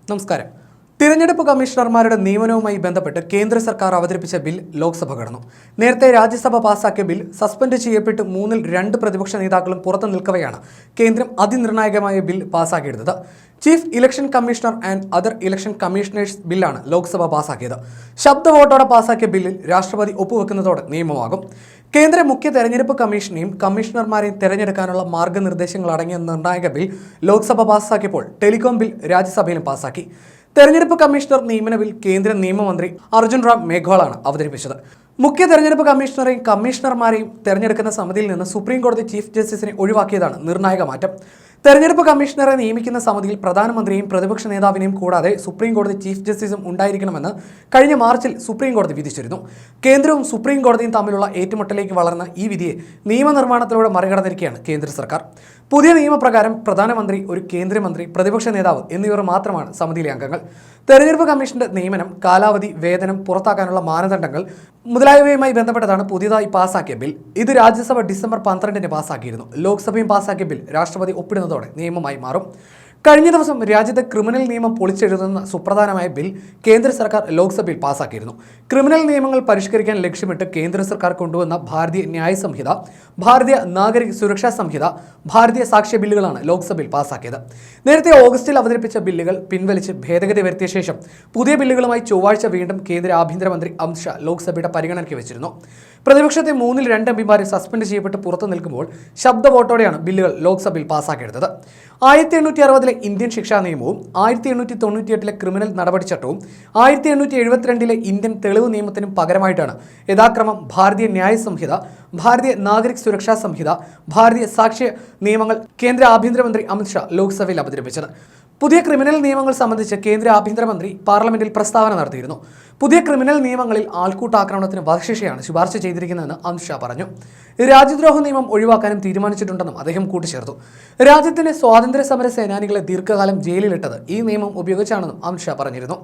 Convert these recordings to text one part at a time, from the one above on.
നമസ്കാരം. തിരഞ്ഞെടുപ്പ് കമ്മീഷണർമാരുടെ നിയമനവുമായി ബന്ധപ്പെട്ട് കേന്ദ്ര സർക്കാർ അവതരിപ്പിച്ച ബിൽ ലോക്സഭ കടന്നു. നേരത്തെ രാജ്യസഭ പാസാക്കിയ ബിൽ സസ്പെൻഡ് ചെയ്യപ്പെട്ട് 2 പ്രതിപക്ഷ നേതാക്കളും പുറത്തു നിൽക്കവെയാണ് കേന്ദ്രം അതിനിർണായകമായ ബിൽ പാസാക്കിയെടുത്തത്. Chief election commissioner and other election commissioners ബില്ലാണ് ലോക്സഭ പാസാക്കിയത്. ശബ്ദ വോട്ടോടെ പാസാക്കിയ ബില്ലിൽ രാഷ്ട്രപതി ഒപ്പുവെക്കുന്നതോടെ നിയമമാകും. കേന്ദ്ര മുഖ്യ തെരഞ്ഞെടുപ്പ് കമ്മീഷനെയും കമ്മീഷണർമാരെയും തെരഞ്ഞെടുക്കാനുള്ള മാർഗ്ഗനിർദ്ദേശങ്ങൾ അടങ്ങിയ നിർണായക ബിൽ ലോക്സഭ പാസാക്കിയപ്പോൾ ടെലികോം ബിൽ രാജ്യസഭയിലും പാസാക്കി. തെരഞ്ഞെടുപ്പ് കമ്മീഷണർ നിയമന ബിൽ കേന്ദ്ര നിയമമന്ത്രി അർജുൻ റാം മേഘ്വാളാണ് അവതരിപ്പിച്ചത്. മുഖ്യ തെരഞ്ഞെടുപ്പ് കമ്മീഷണറെയും കമ്മീഷണർമാരെയും തെരഞ്ഞെടുക്കുന്ന സമിതിയിൽ നിന്ന് സുപ്രീം കോടതി ചീഫ് ജസ്റ്റിസിനെ ഒഴിവാക്കിയതാണ് നിർണായക മാറ്റം. തെരഞ്ഞെടുപ്പ് കമ്മീഷണറെ നിയമിക്കുന്ന സമിതിയിൽ പ്രധാനമന്ത്രിയെയും പ്രതിപക്ഷ നേതാവിനെയും കൂടാതെ സുപ്രീം കോടതി ചീഫ് ജസ്റ്റിസും ഉണ്ടായിരിക്കണമെന്ന് കഴിഞ്ഞ മാർച്ചിൽ സുപ്രീം കോടതി വിധിച്ചിരുന്നു. കേന്ദ്രവും സുപ്രീം കോടതിയും തമ്മിലുള്ള ഏറ്റുമുട്ടലേക്ക് വളർന്ന ഈ വിധിയെ നിയമനിർമ്മാണത്തിലൂടെ മറികടന്നിരിക്കുകയാണ് കേന്ദ്ര സർക്കാർ. പുതിയ നിയമപ്രകാരം പ്രധാനമന്ത്രി, ഒരു കേന്ദ്രമന്ത്രി, പ്രതിപക്ഷ നേതാവ് എന്നിവർ മാത്രമാണ് സമിതിയിലെ അംഗങ്ങൾ. തെരഞ്ഞെടുപ്പ് കമ്മീഷന്റെ നിയമനം, കാലാവധി, വേതനം, പുറത്താക്കാനുള്ള മാനദണ്ഡങ്ങൾ മുതലായവയുമായി ബന്ധപ്പെട്ടതാണ് പുതിയതായി പാസാക്കിയ ബിൽ. ഇത് രാജ്യസഭ ഡിസംബർ 12 പാസാക്കിയിരുന്നു. ലോക്സഭയും പാസാക്കിയ ബിൽ രാഷ്ട്രപതി ഒപ്പിടുന്നതോടെ നിയമമായി മാറും. കഴിഞ്ഞ ദിവസം രാജ്യത്തെ ക്രിമിനൽ നിയമം പൊളിച്ചെഴുതുന്ന സുപ്രധാനമായ ബിൽ കേന്ദ്ര സർക്കാർ ലോക്സഭയിൽ പാസാക്കിയിരുന്നു. ക്രിമിനൽ നിയമങ്ങൾ പരിഷ്കരിക്കാൻ ലക്ഷ്യമിട്ട് കേന്ദ്ര സർക്കാർ കൊണ്ടുവന്ന ഭാരതീയ ന്യായ സംഹിത, ഭാരതീയ നാഗരിക സുരക്ഷാ സംഹിത, ഭാരതീയ സാക്ഷ്യ ബില്ലുകളാണ് ലോക്സഭയിൽ പാസാക്കിയത്. നേരത്തെ ഓഗസ്റ്റിൽ അവതരിപ്പിച്ച ബില്ലുകൾ പിൻവലിച്ച് ഭേദഗതി വരുത്തിയ ശേഷം പുതിയ ബില്ലുകളുമായി ചൊവ്വാഴ്ച വീണ്ടും കേന്ദ്ര ആഭ്യന്തരമന്ത്രി അമിത് ഷാ ലോക്സഭയുടെ പരിഗണനയ്ക്ക് വെച്ചിരുന്നു. പ്രതിപക്ഷത്തെ 2 എംപിമാരെ സസ്പെൻഡ് ചെയ്യപ്പെട്ട് പുറത്തു നിൽക്കുമ്പോൾ ശബ്ദ വോട്ടോടെയാണ് ബില്ലുകൾ ലോക്സഭയിൽ പാസാക്കിയെടുത്തത്. 1860 ഇന്ത്യൻ ശിക്ഷാ നിയമവും 1898 ക്രിമിനൽ നടപടിച്ചട്ടവും 1872 ഇന്ത്യൻ തെളിവ് നിയമത്തിനും പകരമായിട്ടാണ് യഥാക്രമം ഭാരതീയ ന്യായ സംഹിത, ഭാരതീയ നാഗരിക് സുരക്ഷാ സംഹിത, ഭാരതീയ സാക്ഷ്യ നിയമങ്ങൾ കേന്ദ്ര ആഭ്യന്തരമന്ത്രി അമിത് ഷാ ലോക്സഭയിൽ അവതരിപ്പിച്ചത്. പുതിയ ക്രിമിനൽ നിയമങ്ങൾ സംബന്ധിച്ച് കേന്ദ്ര ആഭ്യന്തരമന്ത്രി പാർലമെന്റിൽ പ്രസ്താവന നടത്തിയിരുന്നു. പുതിയ ക്രിമിനൽ നിയമങ്ങളിൽ ആൾക്കൂട്ടാക്രമണത്തിന് വധശിക്ഷയാണ് ശുപാർശ ചെയ്തിരിക്കുന്നതെന്ന് അമിത് ഷാ പറഞ്ഞു. രാജ്യദ്രോഹ നിയമം ഒഴിവാക്കാനും തീരുമാനിച്ചിട്ടുണ്ടെന്നും അദ്ദേഹം കൂട്ടിച്ചേർത്തു. രാജ്യത്തിന്റെ സ്വാതന്ത്ര്യ സമര സേനാനികളെ ദീർഘകാലം ജയിലിലിട്ടത് ഈ നിയമം ഉപയോഗിച്ചാണെന്നും അമിത് ഷാ പറഞ്ഞിരുന്നു.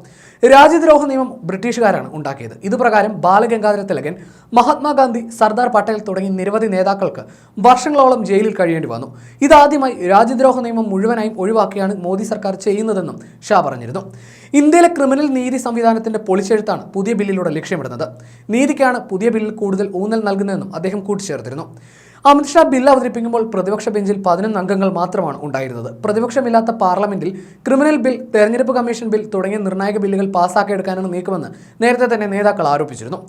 രാജ്യദ്രോഹ നിയമം ബ്രിട്ടീഷുകാരാണ് ഉണ്ടാക്കിയത്. ഇതുപ്രകാരം ബാലഗംഗാധര തിലകൻ, മഹാത്മാഗാന്ധി, സർദാർ പട്ടേൽ തുടങ്ങി നിരവധി നേതാക്കൾക്ക് വർഷങ്ങളോളം ജയിലിൽ കഴിയേണ്ടി വന്നു. ഇതാദ്യമായി രാജ്യദ്രോഹ നിയമം മുഴുവനായും ഒഴിവാക്കിയാണ് മോദി സർക്കാർ ചെയ്യുന്നതെന്നും ഷാ പറഞ്ഞിരുന്നു. ഇന്ത്യയിലെ ക്രിമിനൽ നീതി സംവിധാനത്തിന്റെ പൊളിച്ചെഴുത്താണ് പുതിയ ബില്ലിലൂടെ ലക്ഷ്യമിടുന്നത്. നീതിക്കാണ് പുതിയ ബില്ലിൽ കൂടുതൽ ഊന്നൽ നൽകുന്നതെന്നും അദ്ദേഹം കൂട്ടിച്ചേർത്തിരുന്നു. അമിത് ഷാ ബിൽ അവതരിപ്പിക്കുമ്പോൾ പ്രതിപക്ഷ ബെഞ്ചിൽ 11 അംഗങ്ങൾ മാത്രമാണ് ഉണ്ടായിരുന്നത്. പ്രതിപക്ഷമില്ലാത്ത പാർലമെന്റിൽ ക്രിമിനൽ ബിൽ, തെരഞ്ഞെടുപ്പ് കമ്മീഷൻ ബിൽ തുടങ്ങിയ നിർണായക ബില്ലുകൾ പാസാക്കിയെടുക്കാനാണ് നീക്കമെന്ന് നേരത്തെ തന്നെ നേതാക്കൾ ആരോപിച്ചിരുന്നു.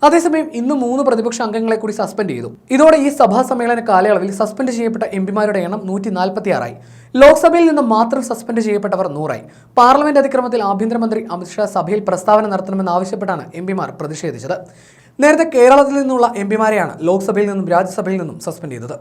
അതേസമയം ഇന്ന് 3 പ്രതിപക്ഷ അംഗങ്ങളെ കൂടി സസ്പെൻഡ് ചെയ്തു. ഇതോടെ ഈ സഭാ സമ്മേളന കാലയളവിൽ സസ്പെൻഡ് ചെയ്യപ്പെട്ട എംപിമാരുടെ എണ്ണം 146 ആയി. ലോക്സഭയിൽ നിന്ന് മാത്രം സസ്പെൻഡ് ചെയ്യപ്പെട്ടവർ 100 ആയി. പാർലമെന്റ് അതിക്രമത്തിൽ ആഭ്യന്തരമന്ത്രി അമിത് ഷാ സഭയിൽ പ്രസ്താവന നടത്തണമെന്നാവശ്യപ്പെട്ടാണ് എംപിമാർ പ്രതിഷേധിച്ചത്. നേരത്തെ കേരളത്തിൽ നിന്നുള്ള എംപിമാരെയാണ് ലോക്സഭയിൽ നിന്നും രാജ്യസഭയിൽ നിന്നും സസ്പെൻഡ് ചെയ്തത്.